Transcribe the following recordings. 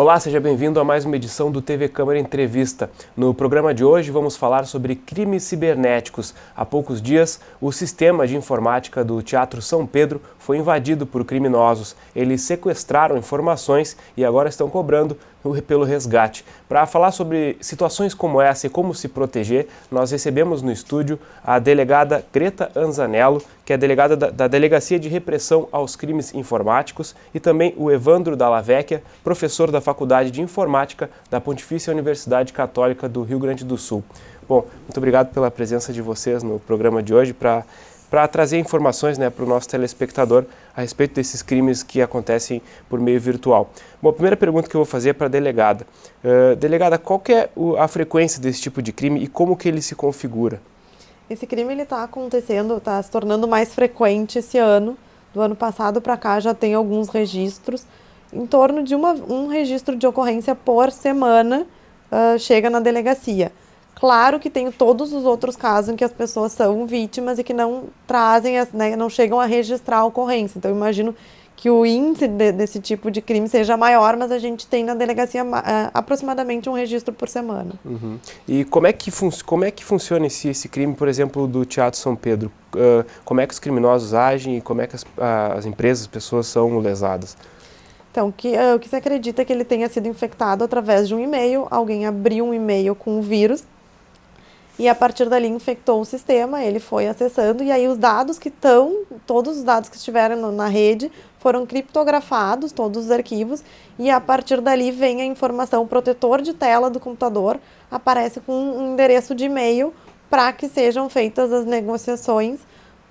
Olá, seja bem-vindo a mais uma edição do TV Câmara Entrevista. No programa de hoje vamos falar sobre crimes cibernéticos. Há poucos dias, o sistema de informática do Teatro São Pedro foi invadido por criminosos. Eles sequestraram informações e agora estão cobrando pelo resgate. Para falar sobre situações como essa e como se proteger, nós recebemos no estúdio a delegada Greta Anzanello, que é delegada da Delegacia de Repressão aos Crimes Informáticos, e também o Evandro Dalla Vecchia, professor da Faculdade de Informática da Pontifícia Universidade Católica do Rio Grande do Sul. Bom, muito obrigado pela presença de vocês no programa de hoje para trazer informações, para o nosso telespectador a respeito desses crimes que acontecem por meio virtual. Bom, a primeira pergunta que eu vou fazer é para a delegada. Delegada, qual que é a frequência desse tipo de crime e como que ele se configura? Esse crime está acontecendo, está se tornando mais frequente esse ano. Do ano passado para cá já tem alguns registros. Em torno de um registro de ocorrência por semana chega na delegacia. Claro que tem todos os outros casos em que as pessoas são vítimas e que não trazem, não chegam a registrar a ocorrência. Então, eu imagino que o índice desse tipo de crime seja maior, mas a gente tem na delegacia aproximadamente um registro por semana. Uhum. E como é que funciona esse crime, por exemplo, do Teatro São Pedro? Como é que os criminosos agem e como é que as empresas, as pessoas são lesadas? Então, o que se acredita é que ele tenha sido infectado através de um e-mail, alguém abriu um e-mail com o vírus, e a partir dali infectou o sistema, ele foi acessando, e aí todos os dados que estiveram na rede foram criptografados, todos os arquivos, e a partir dali vem a informação, o protetor de tela do computador aparece com um endereço de e-mail para que sejam feitas as negociações,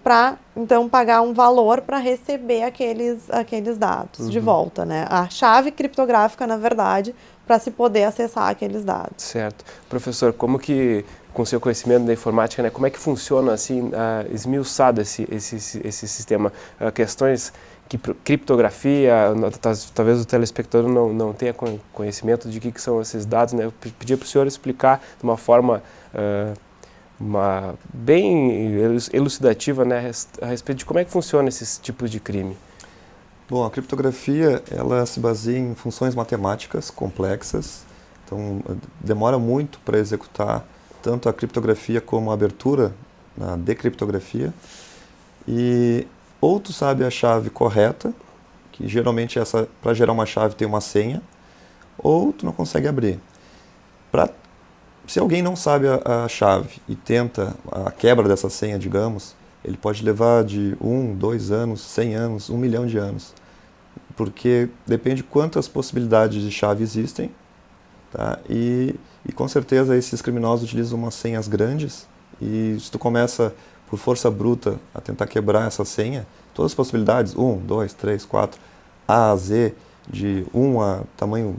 para então pagar um valor para receber aqueles dados de volta, né? A chave criptográfica, na verdade, para se poder acessar aqueles dados. Certo. Professor, como que, com seu conhecimento da informática, como é que funciona assim, esmiuçado esse sistema? Questões que criptografia, talvez o telespectador não tenha conhecimento de que são esses dados, né? Eu pedia para o senhor explicar de uma forma bem elucidativa, né, a respeito de como é que funciona esses tipos de crime. Bom, a criptografia ela se baseia em funções matemáticas complexas, então demora muito para executar tanto a criptografia como a abertura, a decriptografia, e ou tu sabe a chave correta, que geralmente para gerar uma chave tem uma senha, ou tu não consegue abrir. Se alguém não sabe a chave e tenta a quebra dessa senha, digamos, ele pode levar de 1, 2 anos, 100 anos, 1 milhão de anos. Porque depende de quantas possibilidades de chave existem, tá? E com certeza esses criminosos utilizam umas senhas grandes e se tu começa por força bruta a tentar quebrar essa senha, todas as possibilidades, 1, 2, 3, 4, A a Z, de 1 a tamanho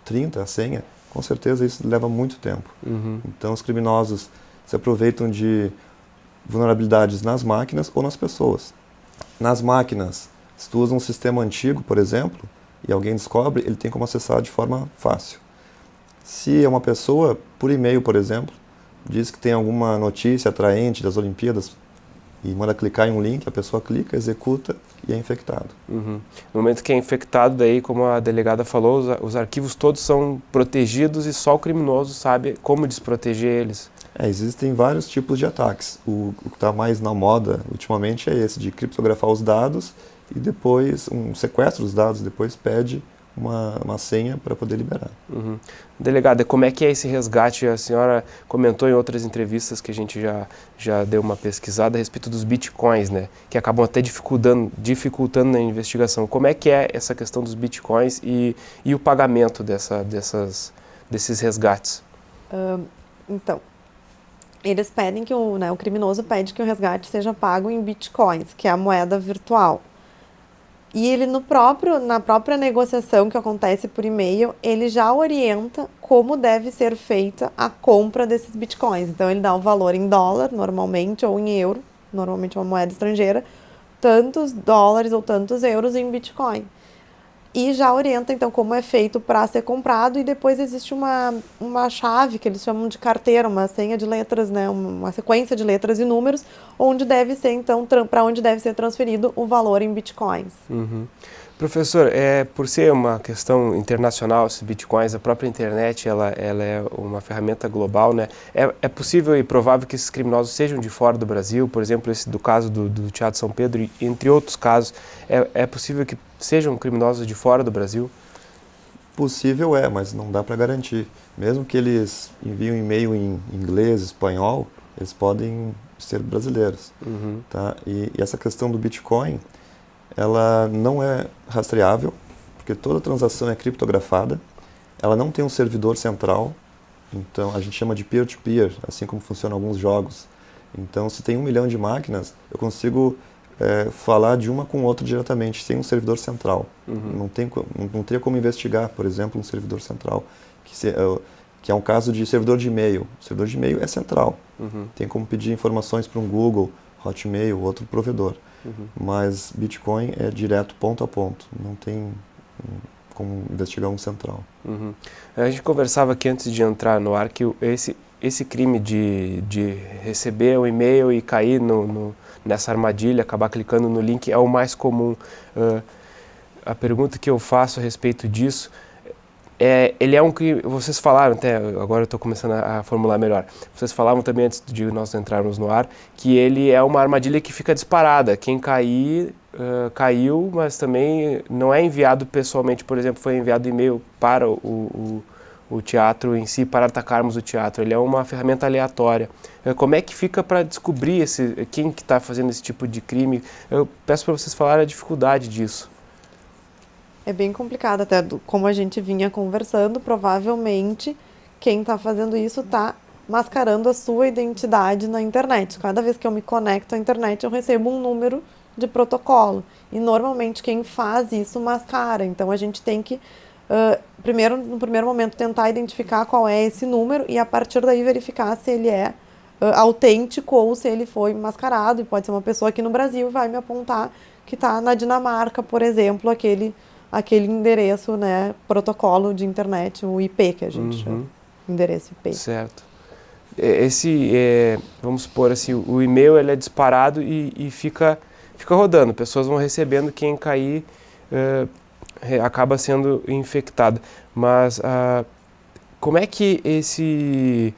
30 a senha, com certeza isso leva muito tempo. Uhum. Então os criminosos se aproveitam de vulnerabilidades nas máquinas ou nas pessoas. Nas máquinas, se tu usa um sistema antigo, por exemplo, e alguém descobre, ele tem como acessar de forma fácil. Se é uma pessoa, por e-mail, por exemplo, diz que tem alguma notícia atraente das Olimpíadas e manda clicar em um link, a pessoa clica, executa e é infectado. Uhum. No momento que é infectado, daí, como a delegada falou, os arquivos todos são protegidos e só o criminoso sabe como desproteger eles. Existem vários tipos de ataques. O que está mais na moda ultimamente é esse, de criptografar os dados e depois um sequestro dos dados, depois pede uma senha para poder liberar. Uhum. Delegada, como é que é esse resgate? A senhora comentou em outras entrevistas que a gente já deu uma pesquisada a respeito dos bitcoins, né? Que acabam até dificultando na investigação. Como é que é essa questão dos bitcoins e o pagamento desses resgates? Então, eles pedem que o criminoso pede que o resgate seja pago em bitcoins, que é a moeda virtual. E ele na própria negociação que acontece por e-mail, ele já orienta como deve ser feita a compra desses bitcoins. Então ele dá o valor em dólar, normalmente, ou em euro, normalmente uma moeda estrangeira, tantos dólares ou tantos euros em bitcoin. E já orienta, então, como é feito para ser comprado, e depois existe uma chave, que eles chamam de carteira, uma senha de letras, né, uma sequência de letras e números, onde deve ser, então, para onde deve ser transferido o valor em bitcoins. Uhum. Professor, por ser uma questão internacional, esses bitcoins, a própria internet, ela é uma ferramenta global, né? É possível e provável que esses criminosos sejam de fora do Brasil, por exemplo, esse do caso do Teatro São Pedro, e entre outros casos, é possível que sejam criminosos de fora do Brasil? Possível mas não dá para garantir. Mesmo que eles enviem um e-mail em inglês, espanhol, eles podem ser brasileiros. Uhum. Tá? E essa questão do Bitcoin, ela não é rastreável, porque toda transação é criptografada, ela não tem um servidor central, então a gente chama de peer-to-peer, assim como funcionam alguns jogos. Então, se tem 1 milhão de máquinas, eu consigo falar de uma com outra diretamente, sem um servidor central. Uhum. Não teria como investigar, por exemplo, um servidor central, que é um caso de servidor de e-mail. O servidor de e-mail é central, tem como pedir informações para um Google, Hotmail, outro provedor. Mas Bitcoin é direto, ponto a ponto, não tem como investigar um central. A gente conversava aqui antes de entrar no ar que esse crime de receber o e-mail e cair nessa armadilha, acabar clicando no link, é o mais comum. A pergunta que eu faço a respeito disso ele é um que vocês falaram, até agora eu estou começando a formular melhor. Vocês falavam também antes de nós entrarmos no ar que ele é uma armadilha que fica disparada. Quem cair, caiu, mas também não é enviado pessoalmente. Por exemplo, foi enviado e-mail para o teatro em si, para atacarmos o teatro. Ele é uma ferramenta aleatória. Como é que fica para descobrir quem que está fazendo esse tipo de crime? Eu peço para vocês falarem a dificuldade disso. É bem complicado, até como a gente vinha conversando, provavelmente quem está fazendo isso está mascarando a sua identidade na internet. Cada vez que eu me conecto à internet, eu recebo um número de protocolo. E normalmente quem faz isso mascara. Então a gente tem que, no primeiro momento, tentar identificar qual é esse número e a partir daí verificar se ele é autêntico ou se ele foi mascarado. E pode ser uma pessoa aqui no Brasil e vai me apontar que está na Dinamarca, por exemplo, aquele endereço, né, protocolo de internet, o IP que a gente chama, endereço IP. Certo. Vamos supor assim, o e-mail ele é disparado e fica rodando, pessoas vão recebendo, quem cair acaba sendo infectado. Mas como é que esse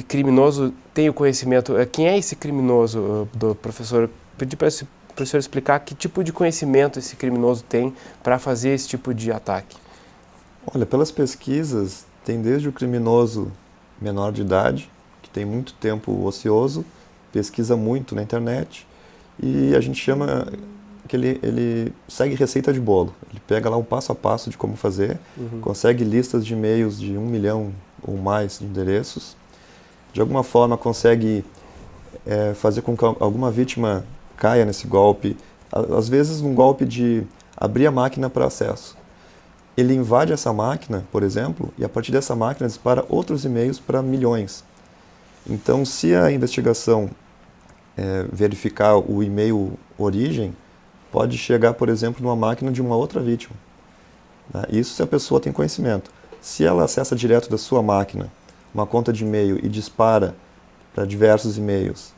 criminoso tem o conhecimento? Quem é esse criminoso, do professor? Pedi para esse professor explicar que tipo de conhecimento esse criminoso tem para fazer esse tipo de ataque. Olha, pelas pesquisas, tem desde o criminoso menor de idade, que tem muito tempo ocioso, pesquisa muito na internet, e a gente chama que ele segue receita de bolo. Ele pega lá um passo a passo de como fazer, consegue listas de e-mails de 1 milhão ou mais de endereços, de alguma forma consegue fazer com que alguma vítima caia nesse golpe, às vezes um golpe de abrir a máquina para acesso. Ele invade essa máquina, por exemplo, e a partir dessa máquina dispara outros e-mails para milhões. Então, se a investigação verificar o e-mail origem, pode chegar, por exemplo, numa máquina de uma outra vítima. Isso se a pessoa tem conhecimento. Se ela acessa direto da sua máquina uma conta de e-mail e dispara para diversos e-mails,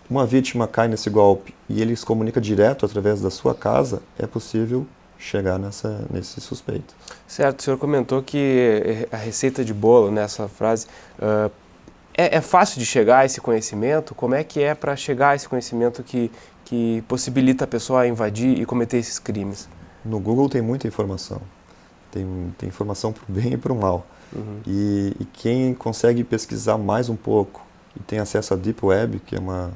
uma vítima cai nesse golpe e ele se comunica direto através da sua casa, é possível chegar nesse suspeito. Certo, o senhor comentou que a receita de bolo, nessa frase, é fácil de chegar a esse conhecimento? Como é que é para chegar a esse conhecimento que possibilita a pessoa a invadir e cometer esses crimes? No Google tem muita informação. Tem informação para o bem e para o mal. E quem consegue pesquisar mais um pouco e tem acesso à Deep Web, que é uma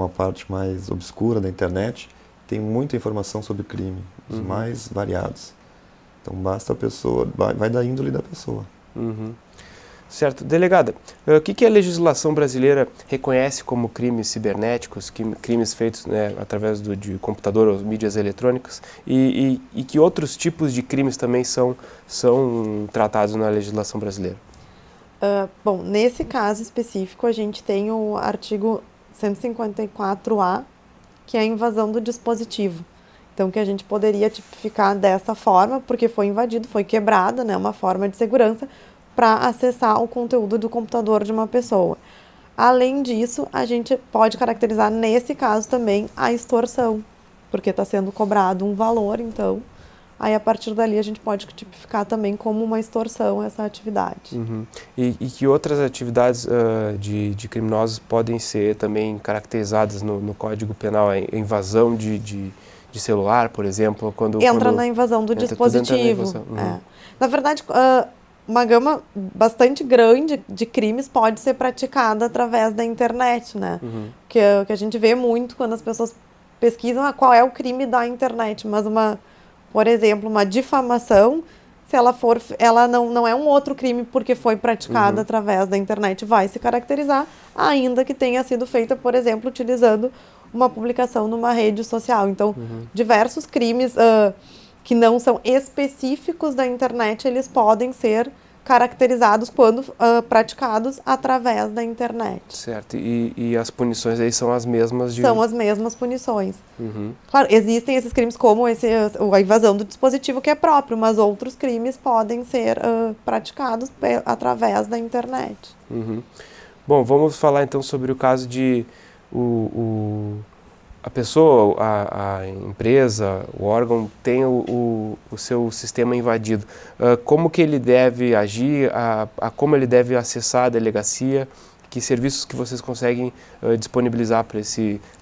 parte mais obscura da internet, tem muita informação sobre crime, os mais variados. Então basta a pessoa, vai da índole da pessoa. Certo. Delegada, o que a legislação brasileira reconhece como crimes cibernéticos, crimes feitos através de computador ou mídias eletrônicas, e que outros tipos de crimes também são tratados na legislação brasileira? Bom, nesse caso específico, a gente tem o artigo 154A, que é a invasão do dispositivo. Então, que a gente poderia tipificar dessa forma, porque foi invadido, foi quebrada, né, uma forma de segurança para acessar o conteúdo do computador de uma pessoa. Além disso, a gente pode caracterizar nesse caso também a extorsão. porque está sendo cobrado um valor, então, aí a partir dali a gente pode tipificar também como uma extorsão essa atividade. Uhum. E que outras atividades de criminosos podem ser também caracterizadas no Código Penal? A invasão de celular, por exemplo, Entra na invasão do dispositivo. Uhum. Na verdade, uma gama bastante grande de crimes pode ser praticada através da internet, né? Uhum. Que a gente vê muito quando as pessoas pesquisam qual é o crime da internet, mas por exemplo, uma difamação, se ela não é um outro crime porque foi praticada através da internet, vai se caracterizar, ainda que tenha sido feita, por exemplo, utilizando uma publicação numa rede social. Então, diversos crimes que não são específicos da internet, eles podem ser caracterizados quando praticados através da internet. Certo. E as punições aí são as mesmas de... São as mesmas punições. Uhum. Claro, existem esses crimes como a invasão do dispositivo que é próprio, mas outros crimes podem ser praticados através da internet. Uhum. Bom, vamos falar então sobre o caso de a pessoa, a empresa, o órgão tem o seu sistema invadido. Como que ele deve agir, como ele deve acessar a delegacia, que serviços que vocês conseguem disponibilizar para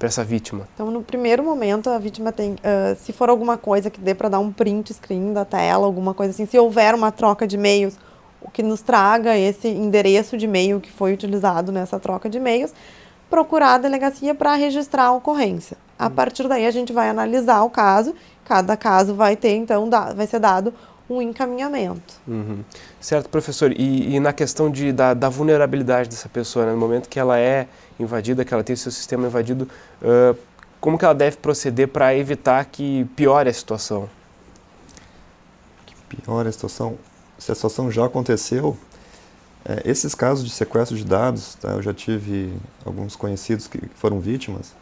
essa vítima? Então, no primeiro momento, a vítima tem, se for alguma coisa que dê para dar um print screen da tela, alguma coisa assim, se houver uma troca de e-mails, o que nos traga esse endereço de e-mail que foi utilizado nessa troca de e-mails, procurar a delegacia para registrar a ocorrência. A partir daí a gente vai analisar o caso, cada caso vai ter, então, vai ser dado um encaminhamento. Uhum. Certo, professor. E na questão da vulnerabilidade dessa pessoa, né? No momento que ela é invadida, que ela tem o seu sistema invadido, como que ela deve proceder para evitar que piore a situação? Que piore a situação? Se a situação já aconteceu, esses casos de sequestro de dados, tá, eu já tive alguns conhecidos que foram vítimas,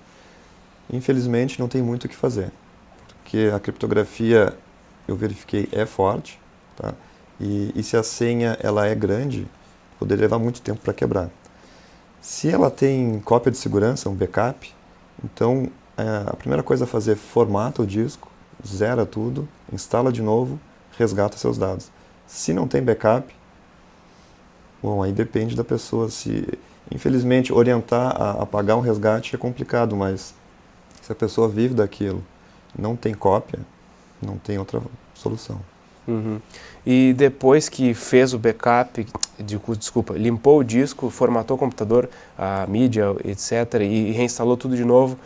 infelizmente não tem muito o que fazer, porque a criptografia, eu verifiquei, é forte, tá? E se a senha ela é grande, poderia levar muito tempo para quebrar. Se ela tem cópia de segurança, um backup, então a primeira coisa a fazer é formata o disco, zera tudo, instala de novo, resgata seus dados. Se não tem backup, bom, aí depende da pessoa. Infelizmente, orientar a pagar um resgate é complicado, mas se a pessoa vive daquilo, não tem cópia, não tem outra solução. Uhum. E depois que fez o backup, limpou o disco, formatou o computador, a mídia, etc., e reinstalou tudo de novo,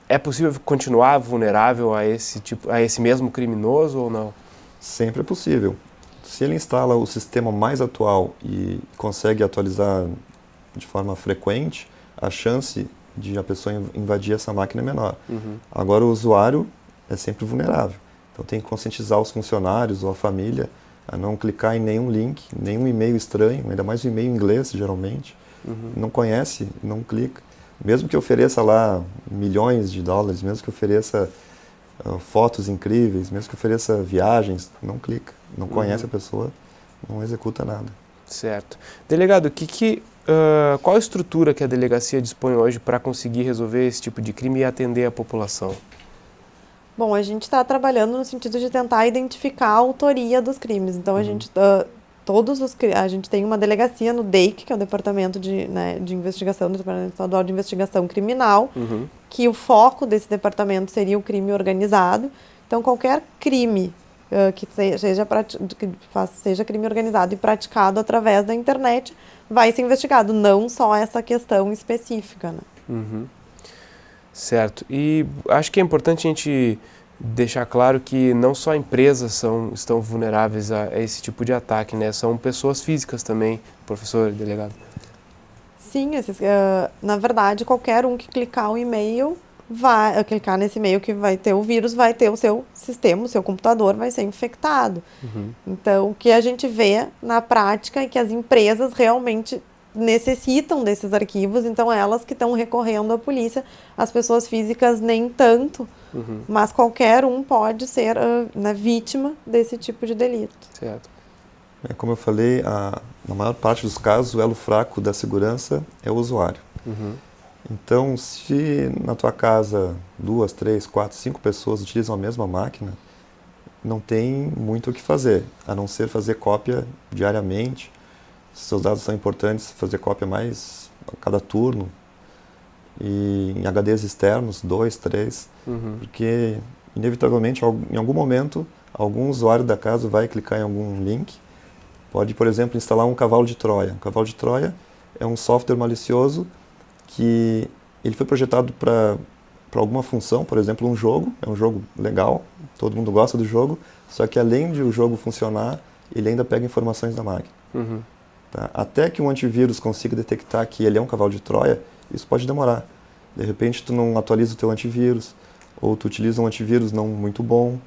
é possível continuar vulnerável a esse mesmo criminoso ou não? Sempre é possível. Se ele instala o sistema mais atual e consegue atualizar de forma frequente, a chance de a pessoa invadir essa máquina é menor. Uhum. Agora, o usuário é sempre vulnerável. Então, tem que conscientizar os funcionários ou a família a não clicar em nenhum link, nenhum e-mail estranho, ainda mais um e-mail em inglês, geralmente. Uhum. Não conhece, não clica. Mesmo que ofereça lá milhões de dólares, mesmo que ofereça fotos incríveis, mesmo que ofereça viagens, não clica. Não conhece a pessoa, não executa nada. Certo. Delegado, qual a estrutura que a delegacia dispõe hoje para conseguir resolver esse tipo de crime e atender a população? Bom, a gente está trabalhando no sentido de tentar identificar a autoria dos crimes. Então, a gente tem uma delegacia no DEIC, que é o Departamento de Investigação, do Departamento Estadual de Investigação Criminal, que o foco desse departamento seria o crime organizado. Então, qualquer crime que seja crime organizado e praticado através da internet vai ser investigado, não só essa questão específica, né? Uhum. Certo. E acho que é importante a gente deixar claro que não só empresas estão vulneráveis a esse tipo de ataque, né? São pessoas físicas também, professor, delegado. Sim, na verdade, qualquer um que clicar o e-mail, clicar nesse e-mail que vai ter o vírus, vai ter o seu sistema, o seu computador vai ser infectado. Uhum. Então, o que a gente vê na prática é que as empresas realmente necessitam desses arquivos, então elas que estão recorrendo à polícia, as pessoas físicas nem tanto, mas qualquer um pode ser vítima desse tipo de delito. Certo. Como eu falei, na maior parte dos casos, o elo fraco da segurança é o usuário. Então, se na tua casa 2, 3, 4, 5 pessoas utilizam a mesma máquina, não tem muito o que fazer, a não ser fazer cópia diariamente. Se seus dados são importantes, fazer cópia mais a cada turno. E em HDs externos, 2, 3, porque inevitavelmente, em algum momento, algum usuário da casa vai clicar em algum link. Pode, por exemplo, instalar um cavalo de Troia. Um cavalo de Troia é um software malicioso que ele foi projetado para alguma função, por exemplo, um jogo. É um jogo legal, todo mundo gosta do jogo, só que além de o jogo funcionar, ele ainda pega informações da máquina. Tá? Até que um antivírus consiga detectar que ele é um cavalo de Troia, isso pode demorar. De repente, tu não atualiza o teu antivírus, ou tu utiliza um antivírus não muito bom.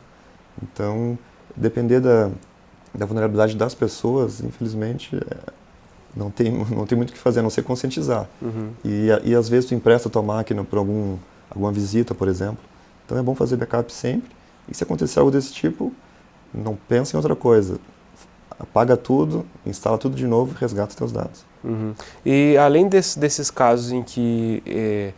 Então, depender da vulnerabilidade das pessoas, infelizmente, não tem muito o que fazer, a não ser conscientizar. E às vezes tu empresta a tua máquina para alguma visita, por exemplo. Então é bom fazer backup sempre. E se acontecer algo desse tipo, não pensa em outra coisa. Apaga tudo, instala tudo de novo e resgata os teus dados. E além desses casos em que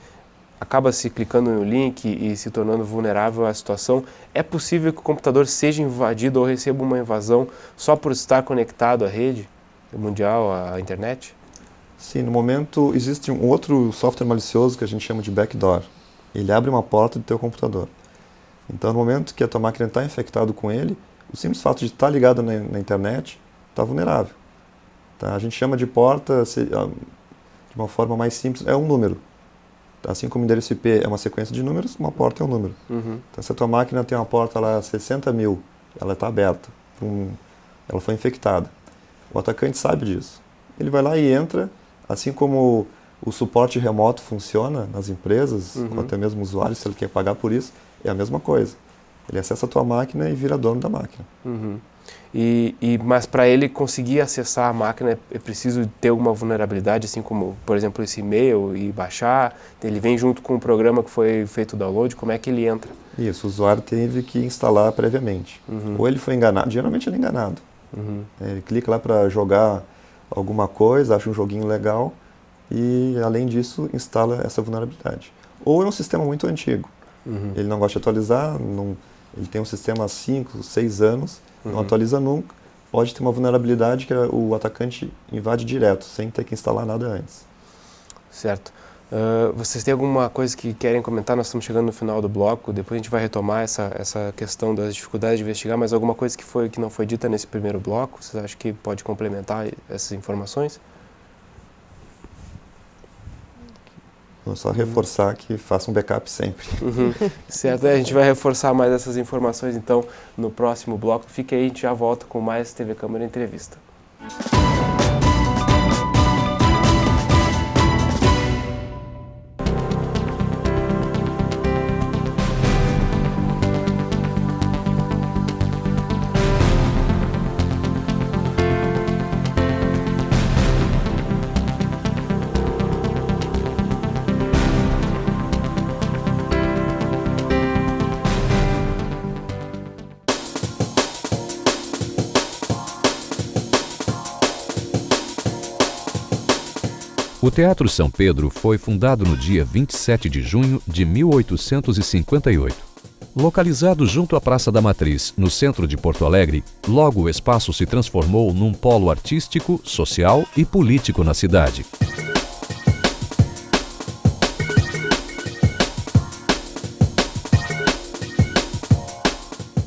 acaba se clicando no link e se tornando vulnerável à situação, é possível que o computador seja invadido ou receba uma invasão só por estar conectado à rede mundial, à internet? Sim, no momento existe um outro software malicioso que a gente chama de backdoor. Ele abre uma porta do teu computador. Então, no momento que a tua máquina está infectada com ele, o simples fato de estar ligado na internet está vulnerável. Tá? A gente chama de porta, de uma forma mais simples, é um número. Assim como o endereço IP é uma sequência de números, uma porta é um número. Então, se a tua máquina tem uma porta lá 60.000, ela está aberta, ela foi infectada. O atacante sabe disso. Ele vai lá e entra, assim como o suporte remoto funciona nas empresas, ou até mesmo usuários, se ele quer pagar por isso, é a mesma coisa. Ele acessa a tua máquina e vira dono da máquina. Mas para ele conseguir acessar a máquina é preciso ter alguma vulnerabilidade, assim como, por exemplo, esse e-mail e baixar? Ele vem junto com o programa que foi feito o download, como é que ele entra? Isso, o usuário teve que instalar previamente. Ou ele foi enganado, geralmente ele é enganado. Ele clica lá para jogar alguma coisa, acha um joguinho legal e, além disso, instala essa vulnerabilidade. Ou é um sistema muito antigo. Ele não gosta de atualizar, ele tem um sistema há 5, 6 anos, não atualiza nunca. Pode ter uma vulnerabilidade que o atacante invade direto, sem ter que instalar nada antes. Certo. Vocês têm alguma coisa que querem comentar? Nós estamos chegando no final do bloco, depois a gente vai retomar essa questão das dificuldades de investigar, mas alguma coisa que não foi dita nesse primeiro bloco, vocês acham que pode complementar essas informações? Vou só reforçar que faça um backup sempre. Certo, a gente vai reforçar mais essas informações então no próximo bloco. Fique aí, a gente já volta com mais TV Câmara Entrevista. O Teatro São Pedro foi fundado no dia 27 de junho de 1858. Localizado junto à Praça da Matriz, no centro de Porto Alegre, logo o espaço se transformou num polo artístico, social e político na cidade.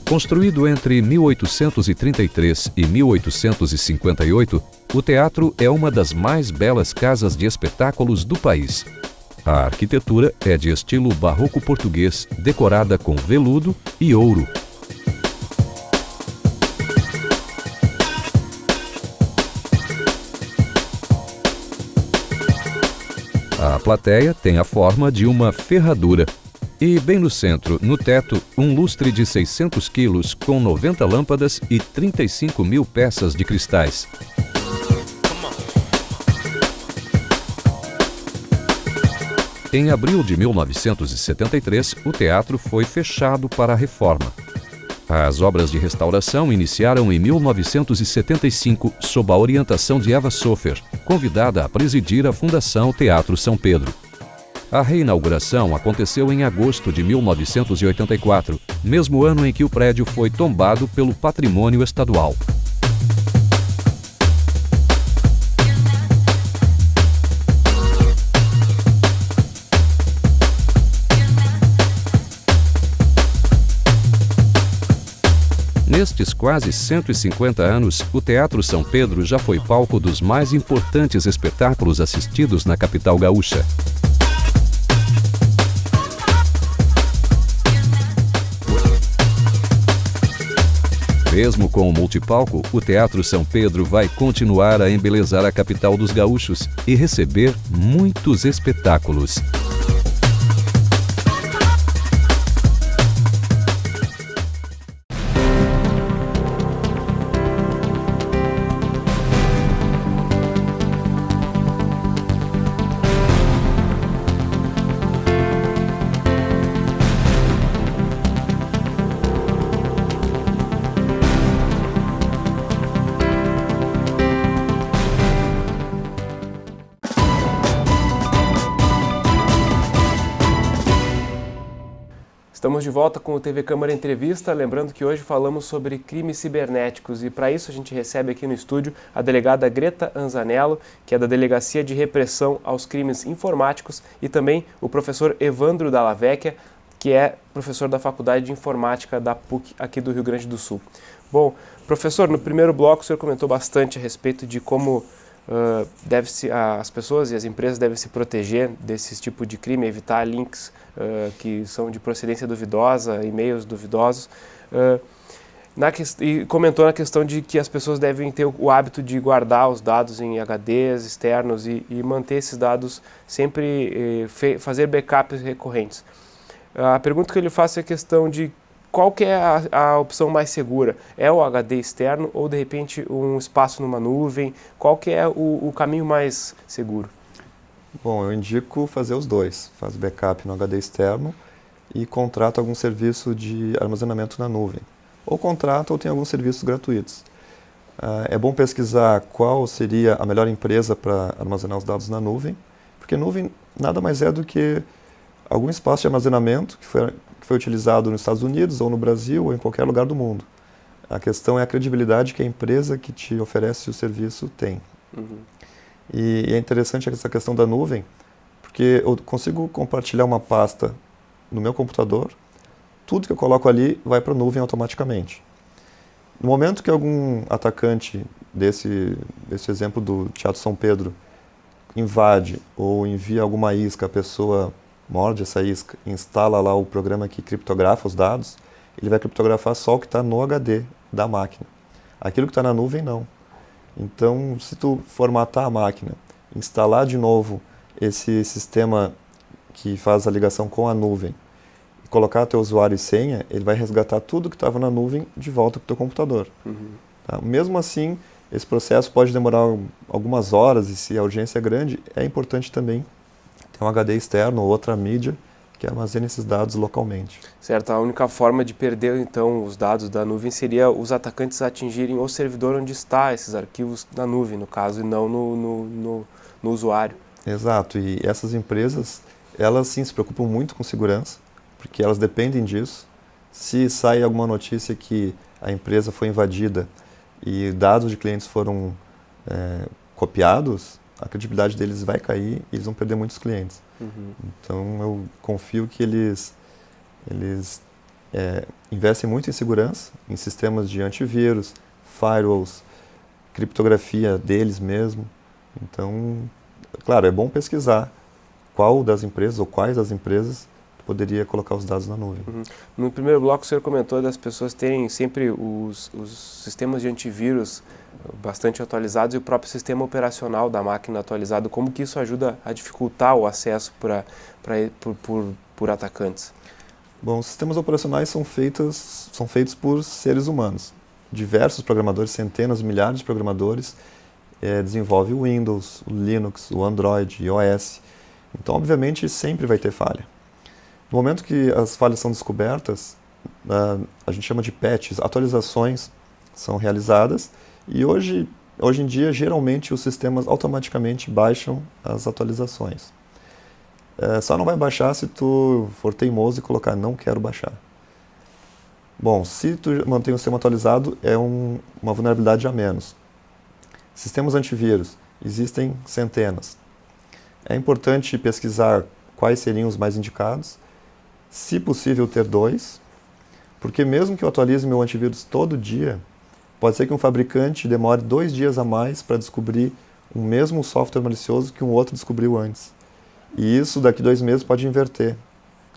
Construído entre 1833 e 1858, o teatro é uma das mais belas casas de espetáculos do país. A arquitetura é de estilo barroco português, decorada com veludo e ouro. A plateia tem a forma de uma ferradura. E bem no centro, no teto, um lustre de 600 quilos com 90 lâmpadas e 35 mil peças de cristais. Em abril de 1973, o teatro foi fechado para a reforma. As obras de restauração iniciaram em 1975, sob a orientação de Eva Sofer, convidada a presidir a Fundação Teatro São Pedro. A reinauguração aconteceu em agosto de 1984, mesmo ano em que o prédio foi tombado pelo Patrimônio Estadual. Nestes quase 150 anos, o Teatro São Pedro já foi palco dos mais importantes espetáculos assistidos na capital gaúcha. Mesmo com o multipalco, o Teatro São Pedro vai continuar a embelezar a capital dos gaúchos e receber muitos espetáculos. Estamos de volta com o TV Câmara Entrevista, lembrando que hoje falamos sobre crimes cibernéticos e para isso a gente recebe aqui no estúdio a delegada Greta Anzanello, que é da Delegacia de Repressão aos Crimes Informáticos, e também o professor Evandro Dalla Vecchia, que é professor da Faculdade de Informática da PUC aqui do Rio Grande do Sul. Bom, professor, no primeiro bloco o senhor comentou bastante a respeito de como as pessoas e as empresas devem se proteger desse tipo de crime, evitar links que são de procedência duvidosa, e-mails duvidosos. E comentou na questão de que as pessoas devem ter o hábito de guardar os dados em HDs externos e manter esses dados sempre, fazer backups recorrentes. A pergunta que eu lhe faço é a questão de qual que é a opção mais segura? É o HD externo ou, de repente, um espaço numa nuvem? Qual que é o caminho mais seguro? Bom, eu indico fazer os dois. Faz backup no HD externo e contrata algum serviço de armazenamento na nuvem. Ou contrata ou tem alguns serviços gratuitos. É bom pesquisar qual seria a melhor empresa para armazenar os dados na nuvem, porque nuvem nada mais é do que algum espaço de armazenamento que foi utilizado nos Estados Unidos, ou no Brasil, ou em qualquer lugar do mundo. A questão é a credibilidade que a empresa que te oferece o serviço tem. Uhum. E é interessante essa questão da nuvem, porque eu consigo compartilhar uma pasta no meu computador, tudo que eu coloco ali vai para a nuvem automaticamente. No momento que algum atacante desse exemplo do Teatro São Pedro invade ou envia alguma isca, a pessoa morde essa isca, instala lá o programa que criptografa os dados, ele vai criptografar só o que está no HD da máquina. Aquilo que está na nuvem, não. Então, se tu formatar a máquina, instalar de novo esse sistema que faz a ligação com a nuvem, e colocar teu usuário e senha, ele vai resgatar tudo que estava na nuvem de volta para o teu computador. Uhum. Tá? Mesmo assim, esse processo pode demorar algumas horas e se a urgência é grande, é importante também ter um HD externo ou outra mídia que armazene esses dados localmente. Certo, a única forma de perder então os dados da nuvem seria os atacantes atingirem o servidor onde está esses arquivos na nuvem, no caso, e não no usuário. Exato, e essas empresas, elas sim se preocupam muito com segurança, porque elas dependem disso. Se sai alguma notícia que a empresa foi invadida e dados de clientes foram copiados, a credibilidade deles vai cair e eles vão perder muitos clientes. Uhum. Então eu confio que eles investem muito em segurança, em sistemas de antivírus, firewalls, criptografia deles mesmo. Então, claro, é bom pesquisar qual das empresas ou quais das empresas poderia colocar os dados na nuvem. Uhum. No primeiro bloco o senhor comentou das pessoas terem sempre os sistemas de antivírus bastante atualizados e o próprio sistema operacional da máquina atualizado. Como que isso ajuda a dificultar o acesso por atacantes? Bom, os sistemas operacionais são feitos por seres humanos. Diversos programadores, centenas, milhares de programadores desenvolvem o Windows, o Linux, o Android, iOS. Então, obviamente, sempre vai ter falha. No momento que as falhas são descobertas, a gente chama de patches, atualizações são realizadas e hoje em dia, geralmente, os sistemas automaticamente baixam as atualizações. Só não vai baixar se tu for teimoso e colocar não quero baixar. Bom, se tu mantém o sistema atualizado, é uma vulnerabilidade a menos. Sistemas antivírus, existem centenas. É importante pesquisar quais seriam os mais indicados, se possível ter 2, porque mesmo que eu atualize meu antivírus todo dia, pode ser que um fabricante demore 2 dias a mais para descobrir o mesmo software malicioso que um outro descobriu antes. E isso daqui 2 meses pode inverter.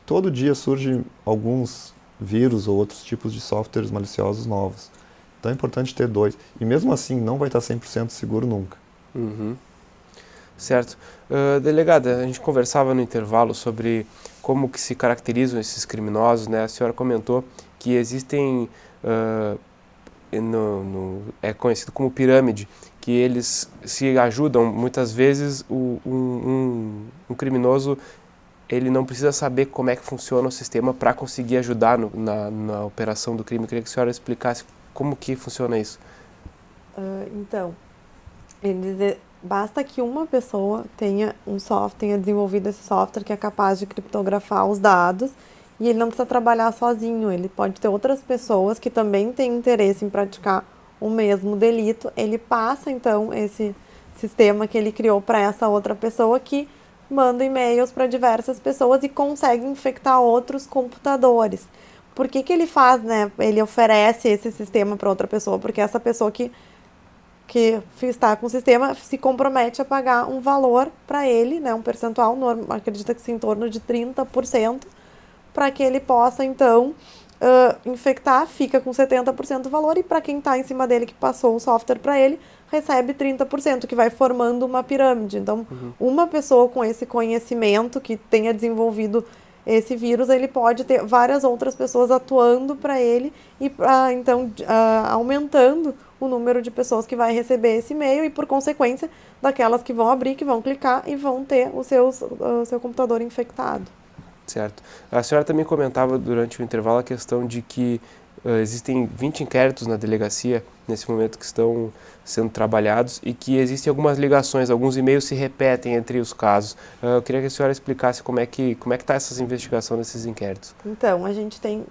Todo dia surgem alguns vírus ou outros tipos de softwares maliciosos novos. Então é importante ter 2. E mesmo assim não vai estar 100% seguro nunca. Uhum. Certo. Delegada, a gente conversava no intervalo sobre como que se caracterizam esses criminosos, né? A senhora comentou que existem, é conhecido como pirâmide, que eles se ajudam, muitas vezes um criminoso, ele não precisa saber como é que funciona o sistema para conseguir ajudar na operação do crime. Eu queria que a senhora explicasse como que funciona isso. Então, basta que uma pessoa tenha desenvolvido esse software que é capaz de criptografar os dados e ele não precisa trabalhar sozinho, ele pode ter outras pessoas que também têm interesse em praticar o mesmo delito, ele passa então esse sistema que ele criou para essa outra pessoa que manda e-mails para diversas pessoas e consegue infectar outros computadores. Por que ele faz, né? Ele oferece esse sistema para outra pessoa, porque essa pessoa que está com o sistema se compromete a pagar um valor para ele, né, um percentual, acredita que em torno de 30%, para que ele possa, então, infectar, fica com 70% do valor, e para quem está em cima dele, que passou o software para ele, recebe 30%, que vai formando uma pirâmide. Então, uma pessoa com esse conhecimento, que tenha desenvolvido esse vírus, ele pode ter várias outras pessoas atuando para ele e, então, aumentando o número de pessoas que vai receber esse e-mail e, por consequência, daquelas que vão abrir, que vão clicar e vão ter o seu computador infectado. Certo. A senhora também comentava durante o intervalo a questão de que existem 20 inquéritos na delegacia nesse momento que estão sendo trabalhados e que existem algumas ligações, alguns e-mails se repetem entre os casos. Eu queria que a senhora explicasse como é que está essa investigação desses inquéritos. Então, a gente tem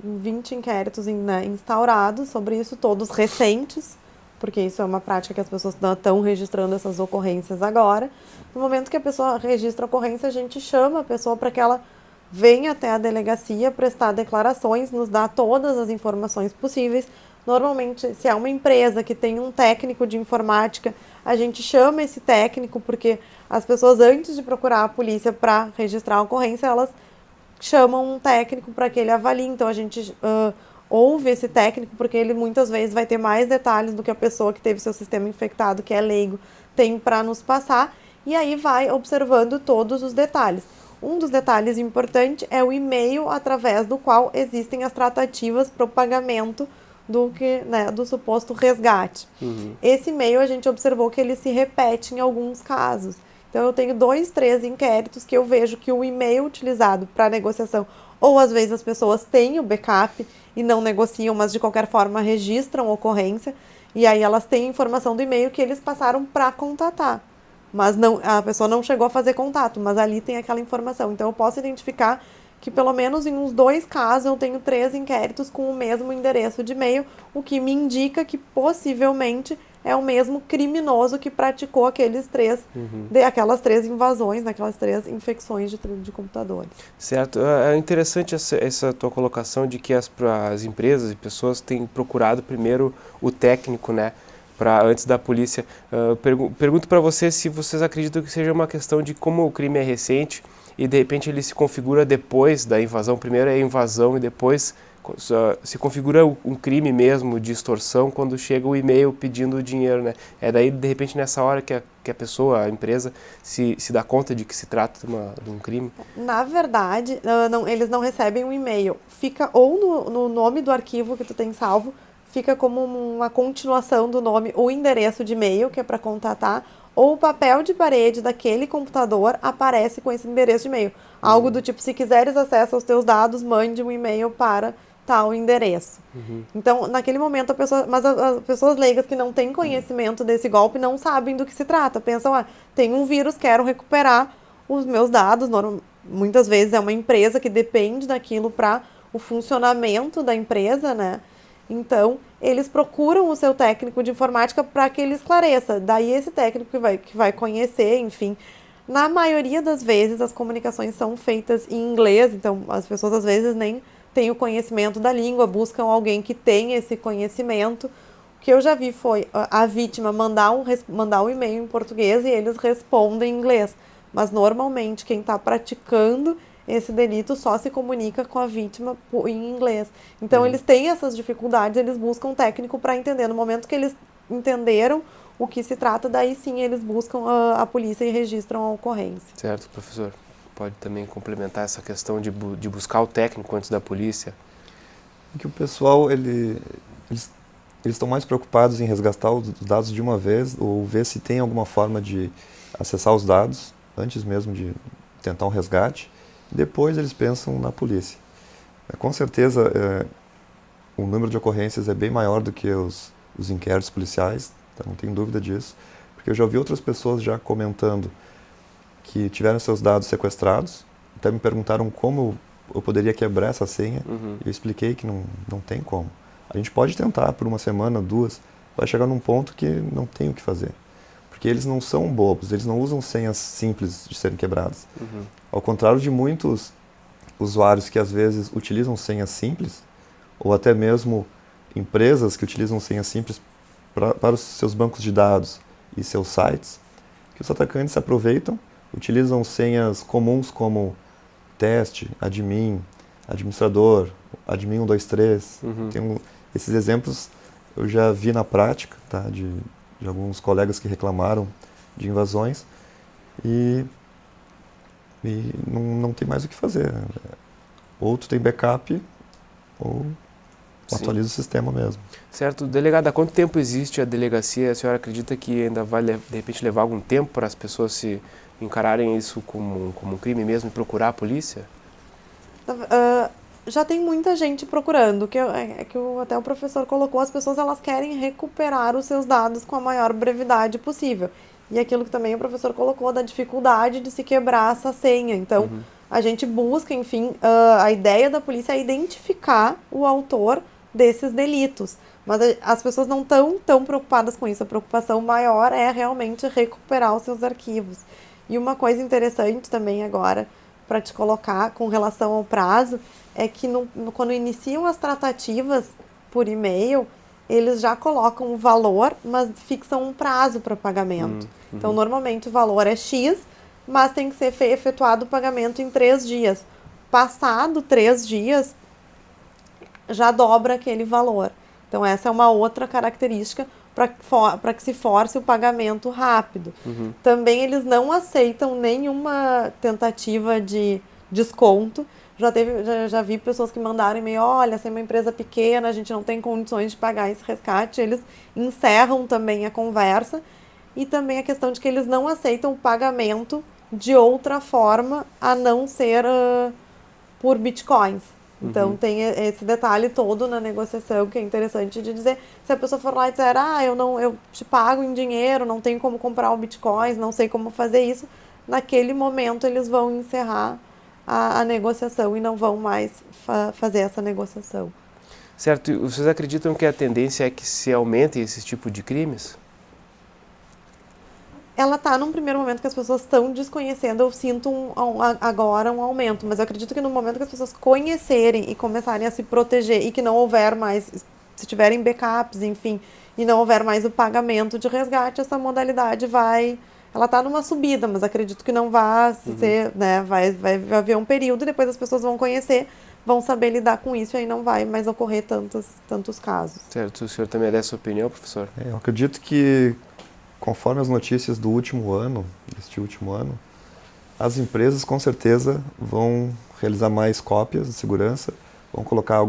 20 inquéritos instaurados sobre isso, todos recentes, porque isso é uma prática que as pessoas estão registrando essas ocorrências agora. No momento que a pessoa registra a ocorrência, a gente chama a pessoa para que ela venha até a delegacia, prestar declarações, nos dar todas as informações possíveis. Normalmente, se é uma empresa que tem um técnico de informática, a gente chama esse técnico, porque as pessoas, antes de procurar a polícia para registrar a ocorrência, elas chamam um técnico para que ele avalie. Então, a gente ouve esse técnico, porque ele muitas vezes vai ter mais detalhes do que a pessoa que teve seu sistema infectado, que é leigo, tem para nos passar, e aí vai observando todos os detalhes. Um dos detalhes importantes é o e-mail através do qual existem as tratativas para o pagamento do suposto resgate. Esse e-mail a gente observou que ele se repete em alguns casos. Então, eu tenho 2, 3 inquéritos que eu vejo que o e-mail utilizado para negociação, ou às vezes as pessoas têm o backup e não negociam, mas de qualquer forma registram a ocorrência, e aí elas têm informação do e-mail que eles passaram para contatar. Mas a pessoa não chegou a fazer contato, mas ali tem aquela informação. Então, eu posso identificar que pelo menos em uns 2 casos eu tenho 3 inquéritos com o mesmo endereço de e-mail, o que me indica que possivelmente é o mesmo criminoso que praticou aquelas 3 invasões, aquelas 3 infecções de computadores. Certo. É interessante essa tua colocação de que as empresas e pessoas têm procurado primeiro o técnico, né? Antes da polícia. Pergunto para vocês se vocês acreditam que seja uma questão de como o crime é recente e de repente ele se configura depois da invasão. Primeiro é a invasão e depois se configura um crime mesmo de extorsão quando chega o e-mail pedindo dinheiro, né? É daí, de repente, nessa hora que a pessoa, a empresa, se dá conta de que se trata de um crime? Na verdade, eles não recebem um e-mail. Fica ou no nome do arquivo que tu tem salvo, fica como uma continuação do nome, o endereço de e-mail, que é para contatar, ou o papel de parede daquele computador aparece com esse endereço de e-mail. Algo do tipo, se quiseres acesso aos teus dados, mande um e-mail para tal endereço. Então, naquele momento, mas as pessoas leigas que não têm conhecimento desse golpe não sabem do que se trata. Pensam, tem um vírus, quero recuperar os meus dados, muitas vezes é uma empresa que depende daquilo para o funcionamento da empresa, né? Então, eles procuram o seu técnico de informática para que ele esclareça. Daí esse técnico que vai conhecer, enfim. Na maioria das vezes, as comunicações são feitas em inglês, então as pessoas às vezes nem têm o conhecimento da língua, buscam alguém que tenha esse conhecimento. O que eu já vi foi a vítima mandar um e-mail em português e eles respondem em inglês. Mas normalmente quem está praticando esse delito só se comunica com a vítima em inglês. Então eles têm essas dificuldades, eles buscam um técnico para entender. No momento que eles entenderam o que se trata, daí sim eles buscam a polícia e registram a ocorrência. Certo, professor. Pode também complementar essa questão de buscar o técnico antes da polícia? Que o pessoal, eles estão mais preocupados em resgatar os dados de uma vez ou ver se tem alguma forma de acessar os dados antes mesmo de tentar um resgate. Depois eles pensam na polícia. Com certeza, o número de ocorrências é bem maior do que os inquéritos policiais, então não tenho dúvida disso, porque eu já ouvi outras pessoas já comentando que tiveram seus dados sequestrados, até me perguntaram como eu poderia quebrar essa senha, e eu expliquei que não tem como. A gente pode tentar por uma semana, 2, vai chegar num ponto que não tem o que fazer. Porque eles não são bobos, eles não usam senhas simples de serem quebradas. Ao contrário de muitos usuários que às vezes utilizam senhas simples, ou até mesmo empresas que utilizam senhas simples para os seus bancos de dados e seus sites, que os atacantes se aproveitam, utilizam senhas comuns como teste, admin, administrador, admin 123. Esses exemplos eu já vi na prática, tá, de alguns colegas que reclamaram de invasões e não tem mais o que fazer. Ou tu tem backup ou atualiza o sistema mesmo. Certo. Delegado, há quanto tempo existe a delegacia? A senhora acredita que ainda vai, de repente, levar algum tempo para as pessoas se encararem isso como um crime mesmo e procurar a polícia? Já tem muita gente procurando, até o professor colocou, as pessoas elas querem recuperar os seus dados com a maior brevidade possível. E aquilo que também o professor colocou, da dificuldade de se quebrar essa senha. Então, a gente busca, enfim, a ideia da polícia é identificar o autor desses delitos. Mas as pessoas não estão tão preocupadas com isso. A preocupação maior é realmente recuperar os seus arquivos. E uma coisa interessante também agora, para te colocar com relação ao prazo, é que quando iniciam as tratativas por e-mail, eles já colocam um valor, mas fixam um prazo para pagamento. Então, normalmente o valor é X, mas tem que ser efetuado o pagamento em 3 dias. Passado 3 dias, já dobra aquele valor. Então, essa é uma outra característica para que se force o pagamento rápido. Também eles não aceitam nenhuma tentativa de desconto. Já vi pessoas que mandaram e-mail, olha, essa é uma empresa pequena, a gente não tem condições de pagar esse resgate. Eles encerram também a conversa. E também a questão de que eles não aceitam o pagamento de outra forma a não ser por bitcoins. Então, tem esse detalhe todo na negociação que é interessante de dizer. Se a pessoa for lá e dizer, eu te pago em dinheiro, não tenho como comprar o bitcoins, não sei como fazer isso, naquele momento eles vão encerrar a negociação e não vão mais fazer essa negociação. Certo. E vocês acreditam que a tendência é que se aumentem esse tipo de crimes? Ela está num primeiro momento que as pessoas estão desconhecendo, eu sinto agora um aumento, mas eu acredito que no momento que as pessoas conhecerem e começarem a se proteger e que não houver mais, se tiverem backups, enfim, e não houver mais o pagamento de resgate, essa modalidade ela está numa subida, mas acredito que não vai ser, né, vai haver um período e depois as pessoas vão conhecer, vão saber lidar com isso e aí não vai mais ocorrer tantos casos. Certo. O senhor também dá a sua opinião, professor? Eu acredito que conforme as notícias deste último ano, as empresas com certeza vão realizar mais cópias de segurança, vão colocar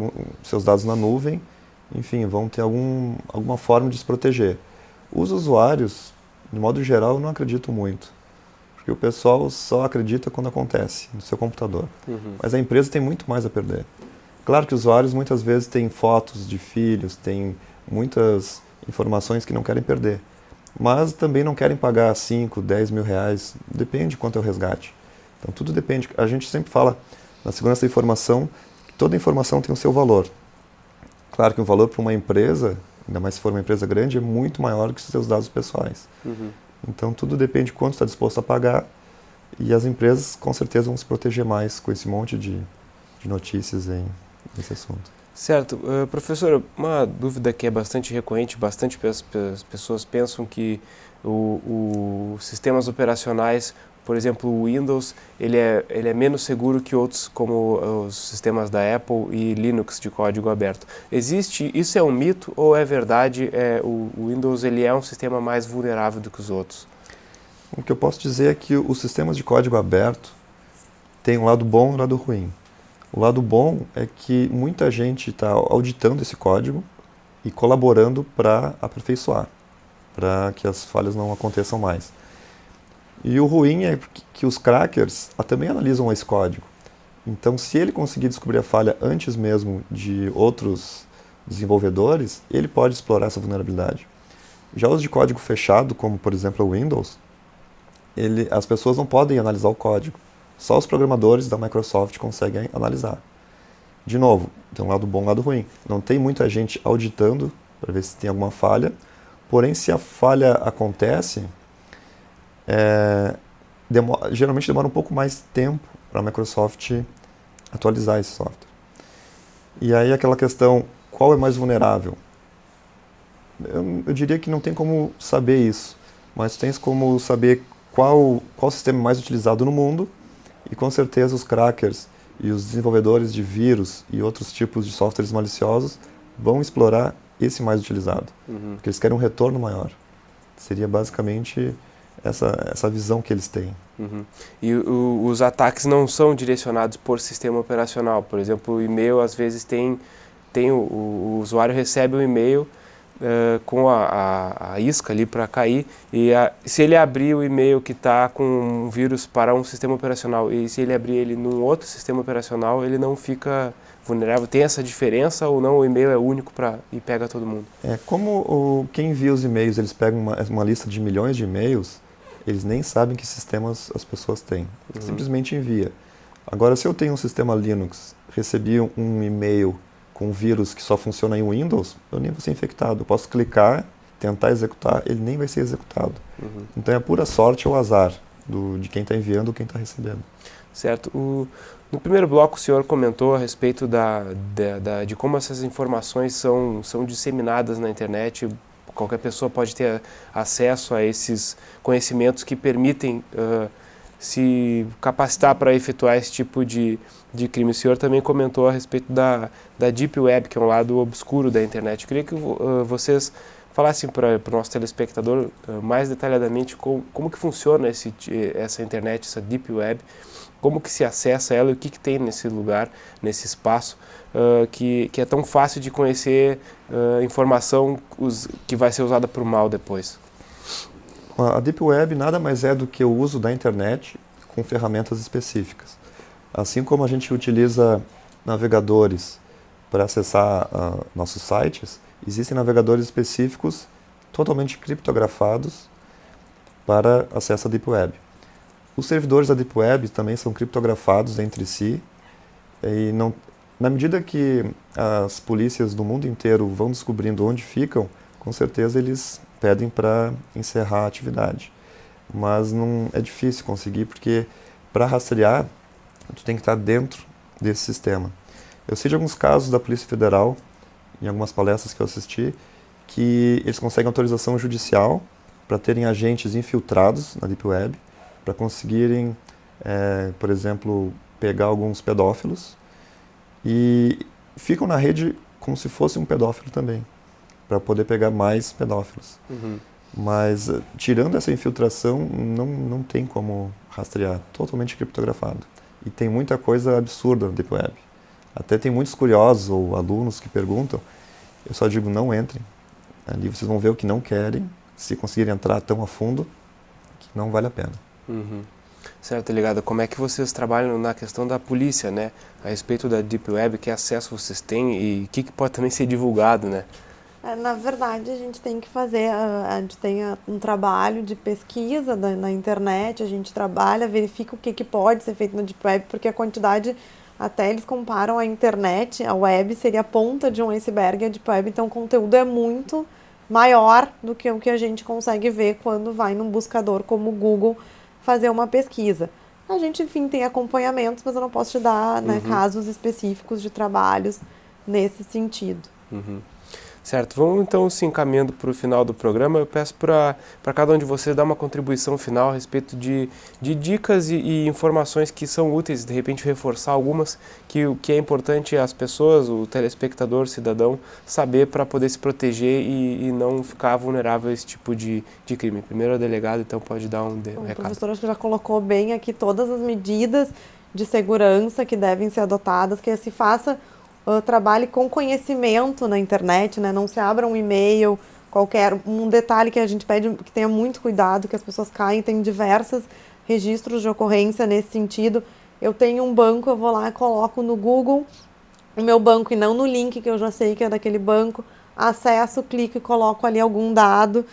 seus dados na nuvem, enfim, vão ter alguma forma de se proteger. Os usuários, de modo geral, eu não acredito muito, porque o pessoal só acredita quando acontece no seu computador. Mas a empresa tem muito mais a perder. Claro que os usuários muitas vezes têm fotos de filhos, têm muitas informações que não querem perder. Mas também não querem pagar 5, 10 mil reais, depende de quanto é o resgate. Então tudo depende. A gente sempre fala na segurança da informação que toda informação tem o seu valor. Claro que o valor para uma empresa, ainda mais se for uma empresa grande, é muito maior que os seus dados pessoais. Então tudo depende de quanto está disposto a pagar, e as empresas com certeza vão se proteger mais com esse monte de notícias nesse assunto. Certo. Professor, uma dúvida que é bastante recorrente, bastante pessoas pensam que os sistemas operacionais, por exemplo, o Windows, ele é menos seguro que outros, como os sistemas da Apple e Linux de código aberto. Isso é um mito ou é verdade? O Windows ele é um sistema mais vulnerável do que os outros? O que eu posso dizer é que os sistemas de código aberto têm um lado bom e um lado ruim. O lado bom é que muita gente está auditando esse código e colaborando para aperfeiçoar, para que as falhas não aconteçam mais. E o ruim é que os crackers também analisam esse código. Então, se ele conseguir descobrir a falha antes mesmo de outros desenvolvedores, ele pode explorar essa vulnerabilidade. Já os de código fechado, como por exemplo o Windows, as pessoas não podem analisar o código. Só os programadores da Microsoft conseguem analisar. De novo, tem um lado bom e um lado ruim. Não tem muita gente auditando para ver se tem alguma falha, porém, se a falha acontece, geralmente demora um pouco mais tempo para a Microsoft atualizar esse software. E aí aquela questão, qual é mais vulnerável? Eu diria que não tem como saber isso, mas tem como saber qual sistema é mais utilizado no mundo. E com certeza os crackers e os desenvolvedores de vírus e outros tipos de softwares maliciosos vão explorar esse mais utilizado, porque eles querem um retorno maior. Seria basicamente essa visão que eles têm. E os ataques não são direcionados por sistema operacional. Por exemplo, o e-mail às vezes o usuário recebe um e-mail com a isca ali para cair, e se ele abrir o e-mail que está com um vírus para um sistema operacional e se ele abrir ele num outro sistema operacional, ele não fica vulnerável? Tem essa diferença ou não? O e-mail é único e pega todo mundo? Como quem envia os e-mails, eles pegam uma lista de milhões de e-mails, eles nem sabem que sistemas as pessoas têm. Simplesmente envia. Agora, se eu tenho um sistema Linux, recebi um e-mail com um vírus que só funciona em Windows, eu nem vou ser infectado. Eu posso clicar, tentar executar, ele nem vai ser executado. Então é pura sorte ou azar de quem está enviando ou quem está recebendo. Certo. No primeiro bloco o senhor comentou a respeito de como essas informações são disseminadas na internet. Qualquer pessoa pode ter acesso a esses conhecimentos que permitem se capacitar para efetuar esse tipo de crime. O senhor também comentou a respeito da Deep Web, que é um lado obscuro da internet. Eu queria que vocês falassem para o nosso telespectador mais detalhadamente como que funciona essa internet, essa Deep Web, como que se acessa ela e o que tem nesse lugar, nesse espaço, que é tão fácil de conhecer informação que vai ser usada para o mal depois. A Deep Web nada mais é do que o uso da internet com ferramentas específicas. Assim como a gente utiliza navegadores para acessar nossos sites, existem navegadores específicos totalmente criptografados para acesso à Deep Web. Os servidores da Deep Web também são criptografados entre si, e na medida que as polícias do mundo inteiro vão descobrindo onde ficam, com certeza eles pedem para encerrar a atividade. Mas não é difícil conseguir, porque para rastrear, tu tem que estar dentro desse sistema. Eu sei de alguns casos da Polícia Federal, em algumas palestras que eu assisti, que eles conseguem autorização judicial para terem agentes infiltrados na Deep Web, para conseguirem, por exemplo, pegar alguns pedófilos e ficam na rede como se fosse um pedófilo também, para poder pegar mais pedófilos. Mas, tirando essa infiltração, não tem como rastrear, totalmente criptografado. E tem muita coisa absurda no Deep Web. Até tem muitos curiosos ou alunos que perguntam, eu só digo, não entrem. Ali vocês vão ver o que não querem, se conseguirem entrar tão a fundo, que não vale a pena. Certo, Ligado. Como é que vocês trabalham na questão da polícia, né? A respeito da Deep Web, que acesso vocês têm e o que pode também ser divulgado, né? Na verdade, a gente tem que fazer, a gente tem um trabalho de pesquisa na internet, a gente trabalha, verifica o que pode ser feito no Deep Web, porque a quantidade, até eles comparam a internet, a web seria a ponta de um iceberg, a Deep Web, então o conteúdo é muito maior do que o que a gente consegue ver quando vai num buscador como o Google fazer uma pesquisa. A gente, enfim, tem acompanhamentos, mas eu não posso te dar, né, casos específicos de trabalhos nesse sentido. Certo, vamos então se encaminhando para o final do programa. Eu peço para cada um de vocês dar uma contribuição final a respeito de dicas e informações que são úteis, de repente reforçar algumas que é importante as pessoas, o telespectador, o cidadão, saber para poder se proteger e não ficar vulnerável a esse tipo de crime. Primeiro, a delegada, então, pode dar um recado. O professor acho que já colocou bem aqui todas as medidas de segurança que devem ser adotadas, que se faça trabalhe com conhecimento na internet, né? Não se abra um e-mail qualquer. Um detalhe que a gente pede que tenha muito cuidado, que as pessoas caem, tem diversos registros de ocorrência nesse sentido. Eu tenho um banco, eu vou lá e coloco no Google o meu banco e não no link que eu já sei que é daquele banco. Acesso, clico e coloco ali algum dado,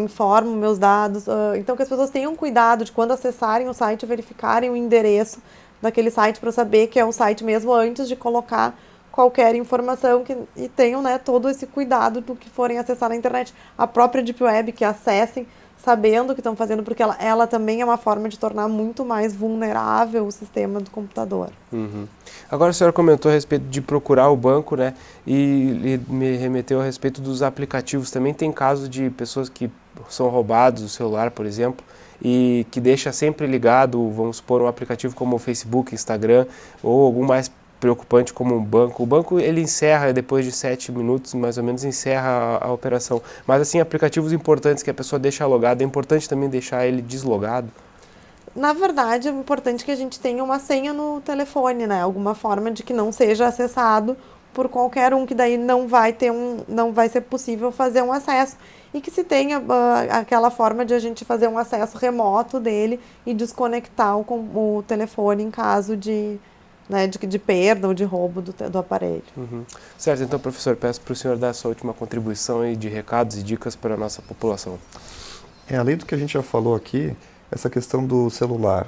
informo meus dados. Então que as pessoas tenham cuidado de quando acessarem o site, verificarem o endereço daquele site para saber que é o site mesmo antes de colocar qualquer informação e tenham, né, todo esse cuidado do que forem acessar na internet. A própria Deep Web, que acessem sabendo o que estão fazendo, porque ela também é uma forma de tornar muito mais vulnerável o sistema do computador. Agora a senhora comentou a respeito de procurar o banco, né, e me remeteu a respeito dos aplicativos. Também tem casos de pessoas que são roubados o celular, por exemplo, e que deixa sempre ligado, vamos supor, um aplicativo como o Facebook, Instagram, ou algum mais preocupante como um banco. O banco, ele encerra depois de 7 minutos, mais ou menos, encerra a operação. Mas, assim, aplicativos importantes que a pessoa deixa logado, é importante também deixar ele deslogado? Na verdade, é importante que a gente tenha uma senha no telefone, né? Alguma forma de que não seja acessado por qualquer um, que daí não vai ser possível fazer um acesso. E que se tenha aquela forma de a gente fazer um acesso remoto dele e desconectar o telefone em caso de perda ou de roubo do aparelho. Certo, então, professor, peço para o senhor dar a sua última contribuição aí de recados e dicas para a nossa população. Além do que a gente já falou aqui, essa questão do celular.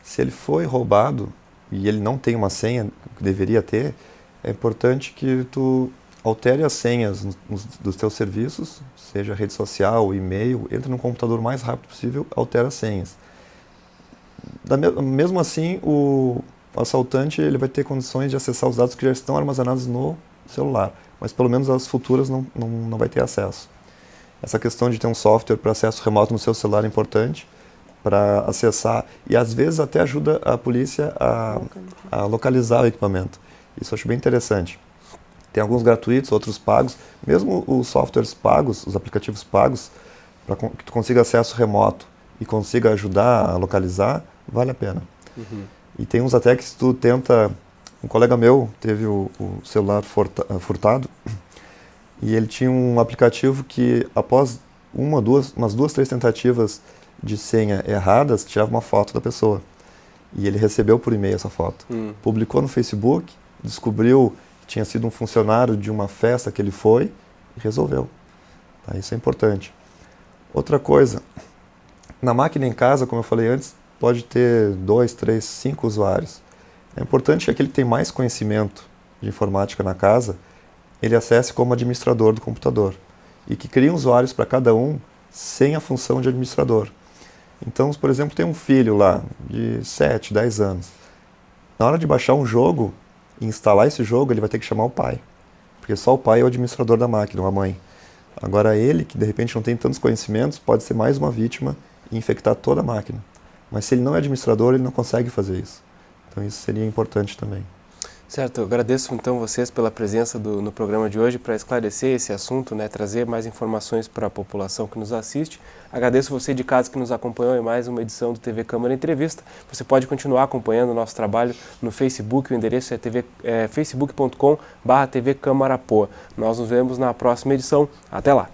Se ele foi roubado e ele não tem uma senha que deveria ter, é importante que tu altere as senhas dos teus serviços, seja rede social, e-mail, entra no computador o mais rápido possível, altera as senhas. Mesmo assim, o assaltante ele vai ter condições de acessar os dados que já estão armazenados no celular, mas pelo menos as futuras não vai ter acesso. Essa questão de ter um software para acesso remoto no seu celular é importante para acessar e às vezes até ajuda a polícia a localizar o equipamento. Isso eu acho bem interessante. Tem alguns gratuitos, outros pagos. Mesmo os softwares pagos, os aplicativos pagos, para que tu consiga acesso remoto e consiga ajudar a localizar, vale a pena. E tem uns até que se tu tenta... Um colega meu teve o celular furtado e ele tinha um aplicativo que após umas duas, três tentativas de senha erradas, tirava uma foto da pessoa. E ele recebeu por e-mail essa foto. Publicou no Facebook, descobriu que tinha sido um funcionário de uma festa que ele foi e resolveu. Tá? Isso é importante. Outra coisa, na máquina em casa, como eu falei antes, pode ter 2, 3, 5 usuários. É importante que aquele que tem mais conhecimento de informática na casa, ele acesse como administrador do computador e que crie usuários para cada um sem a função de administrador. Então, por exemplo, tem um filho lá de 7, 10 anos. Na hora de baixar um jogo e instalar esse jogo, ele vai ter que chamar o pai, porque só o pai é o administrador da máquina, ou a mãe. Agora ele, que de repente não tem tantos conhecimentos, pode ser mais uma vítima e infectar toda a máquina. Mas se ele não é administrador, ele não consegue fazer isso. Então isso seria importante também. Certo, eu agradeço então vocês pela presença no programa de hoje para esclarecer esse assunto, né, trazer mais informações para a população que nos assiste. Agradeço você de casa que nos acompanhou em mais uma edição do TV Câmara Entrevista. Você pode continuar acompanhando o nosso trabalho no Facebook, o endereço é facebook.com/TV Câmara Poa. Nós nos vemos na próxima edição. Até lá!